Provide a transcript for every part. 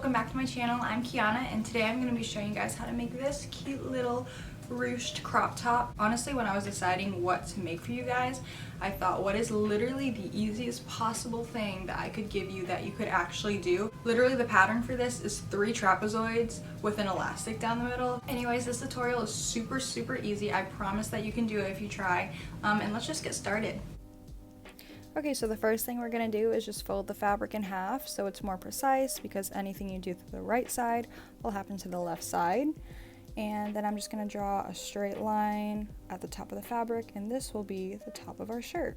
welcome back to my channel. I'm Kiana and today I'm going to be showing you guys how to make this cute little ruched crop top. Honestly, when I was deciding what to make for you guys, I thought what is literally the easiest possible thing that I could give you that you could actually do. Literally the pattern for this is 3 trapezoids with an elastic down the middle. Anyways, this tutorial is super easy. I promise that you can do it if you try. And let's just get started. Okay, so the first thing we're going to do is just fold the fabric in half so it's more precise, because anything you do to the right side will happen to the left side. And then I'm just going to draw a straight line at the top of the fabric, and this will be the top of our shirt.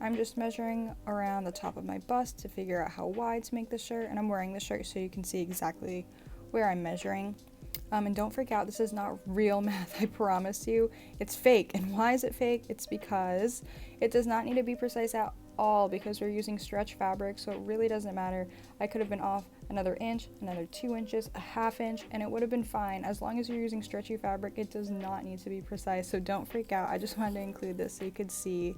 I'm just measuring around the top of my bust to figure out how wide to make the shirt, and I'm wearing the shirt so you can see exactly where I'm measuring. And don't freak out, this is not real math, I promise you. It's fake. And why is it fake? It's because it does not need to be precise at all, because we're using stretch fabric, so it really doesn't matter. I could have been off another inch, another 2 inches, a half inch, and it would have been fine. As long as you're using stretchy fabric, it does not need to be precise, so don't freak out. I just wanted to include this so you could see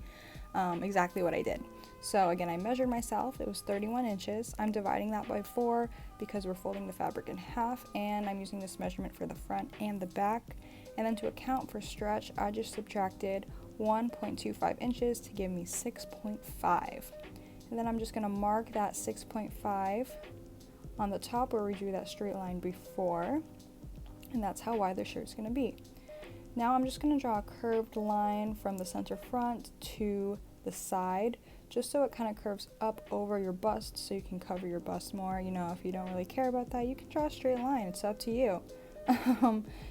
exactly what I did. So again, I measured myself. It was 31 inches. I'm dividing that by 4 because we're folding the fabric in half, and I'm using this measurement for the front and the back. And then to account for stretch, I just subtracted 1.25 inches to give me 6.5. And then I'm just going to mark that 6.5 on the top where we drew that straight line before, and that's how wide the shirt's going to be. Now I'm just going to draw a curved line from the center front to the side, just so it kind of curves up over your bust so you can cover your bust more. You know, if you don't really care about that, you can draw a straight line. It's up to you.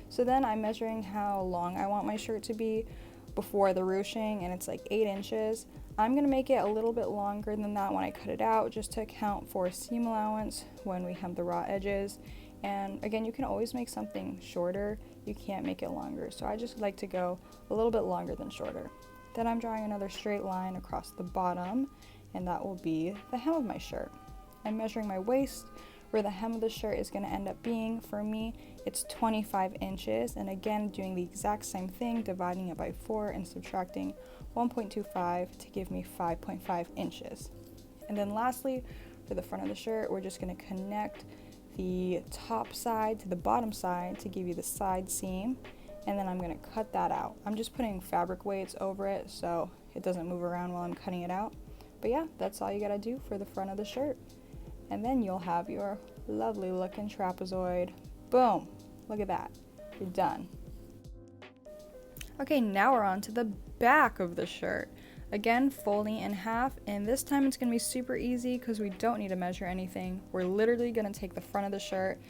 So then I'm measuring how long I want my shirt to be before the ruching, and it's like 8 inches. I'm going to make it a little bit longer than that when I cut it out, just to account for seam allowance when we hem the raw edges. And again, you can always make something shorter, you can't make it longer, so I just like to go a little bit longer than shorter. Then I'm drawing another straight line across the bottom, and that will be the hem of my shirt. I'm measuring my waist, where the hem of the shirt is going to end up being. For me, it's 25 inches, and again, doing the exact same thing, dividing it by 4 and subtracting 1.25 to give me 5.5 inches. And then lastly, for the front of the shirt, we're just going to connect the top side to the bottom side to give you the side seam, and then I'm going to cut that out. I'm just putting fabric weights over it so it doesn't move around while I'm cutting it out. But yeah, that's all you got to do for the front of the shirt. And then you'll have your lovely looking trapezoid. Boom! Look at that. You're done. Okay, now we're on to the back of the shirt. Again, folding in half, and this time it's going to be super easy because we don't need to measure anything. We're literally going to take the front of the shirt,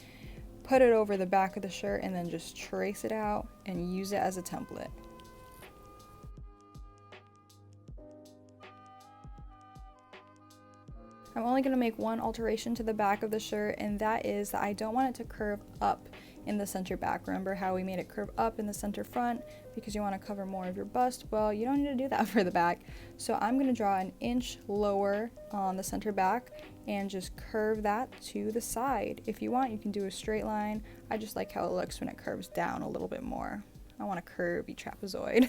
put it over the back of the shirt, and then just trace it out and use it as a template. I'm only going to make one alteration to the back of the shirt, and that is that I don't want it to curve up in the center back. Remember how we made it curve up in the center front because you want to cover more of your bust? Well, you don't need to do that for the back. So I'm going to draw an inch lower on the center back and just curve that to the side. If you want, you can do a straight line. I just like how it looks when it curves down a little bit more. I want a curvy trapezoid.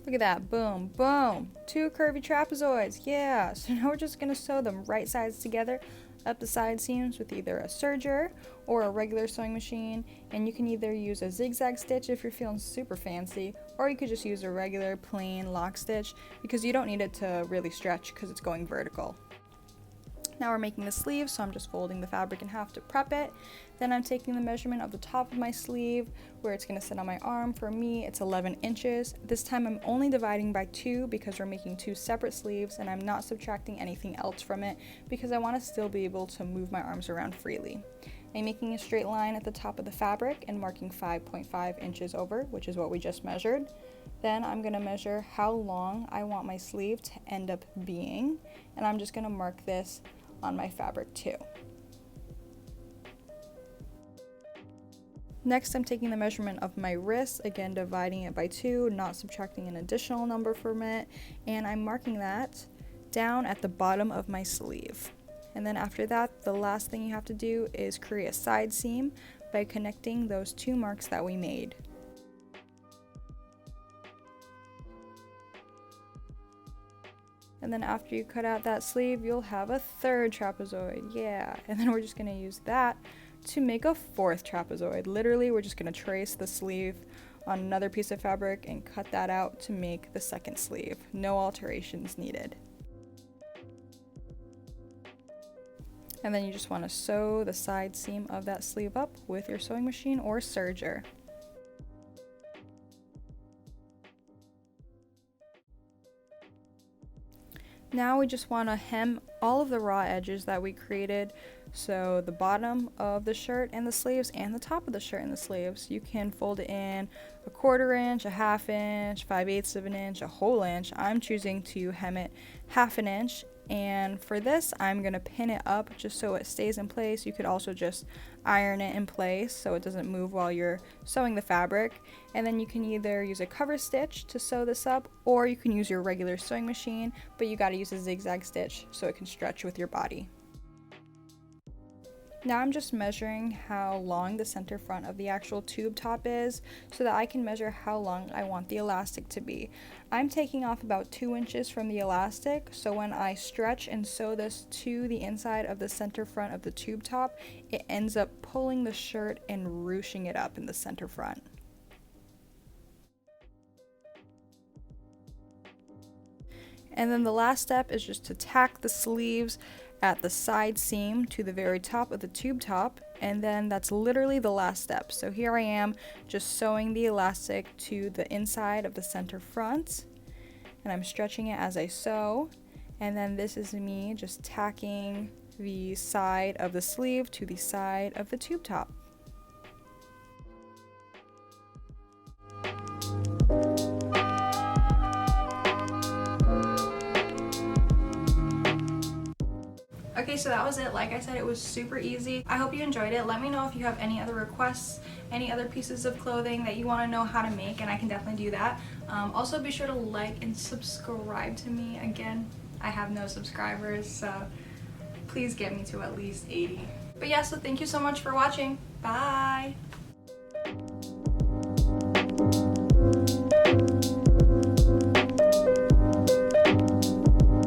Look at that, boom, boom, 2 curvy trapezoids, yeah. So now we're just gonna sew them right sides together up the side seams with either a serger or a regular sewing machine, and you can either use a zigzag stitch if you're feeling super fancy, or you could just use a regular plain lock stitch because you don't need it to really stretch because it's going vertical. Now we're making the sleeve, so I'm just folding the fabric in half to prep it. Then I'm taking the measurement of the top of my sleeve where it's going to sit on my arm. For me, it's 11 inches. This time I'm only dividing by 2 because we're making 2 separate sleeves, and I'm not subtracting anything else from it because I want to still be able to move my arms around freely. I'm making a straight line at the top of the fabric and marking 5.5 inches over, which is what we just measured. Then I'm going to measure how long I want my sleeve to end up being, and I'm just going to mark this on my fabric too. Next, I'm taking the measurement of my wrist, again dividing it by 2, not subtracting an additional number from it, and I'm marking that down at the bottom of my sleeve. And then after that, the last thing you have to do is create a side seam by connecting those 2 marks that we made. And then after you cut out that sleeve, you'll have a third trapezoid. Yeah. And then we're just going to use that to make a fourth trapezoid. Literally, we're just going to trace the sleeve on another piece of fabric and cut that out to make the second sleeve. No alterations needed. And then you just want to sew the side seam of that sleeve up with your sewing machine or serger. Now we just want to hem all of the raw edges that we created, so the bottom of the shirt and the sleeves and the top of the shirt and the sleeves. You can fold it in a 1/4 inch, a 1/2 inch, 5/8 of an inch, a whole inch. I'm choosing to hem it 1/2 an inch, and for this I'm going to pin it up just so it stays in place. You could also just iron it in place so it doesn't move while you're sewing the fabric, and then you can either use a cover stitch to sew this up, or you can use your regular sewing machine, but you got to use a zigzag stitch so it can stretch with your body. Now I'm just measuring how long the center front of the actual tube top is so that I can measure how long I want the elastic to be. I'm taking off about 2 inches from the elastic, so when I stretch and sew this to the inside of the center front of the tube top, it ends up pulling the shirt and ruching it up in the center front. And then the last step is just to tack the sleeves at the side seam to the very top of the tube top, and then that's literally the last step. So here I am just sewing the elastic to the inside of the center front, and I'm stretching it as I sew, and then this is me just tacking the side of the sleeve to the side of the tube top. Okay, so that was it. Like I said, it was super easy. I hope you enjoyed it. Let me know if you have any other requests, any other pieces of clothing that you want to know how to make, and I can definitely do that. Also, be sure to like and subscribe to me. Again, I have no subscribers, so please get me to at least 80. But yeah, so thank you so much for watching. Bye!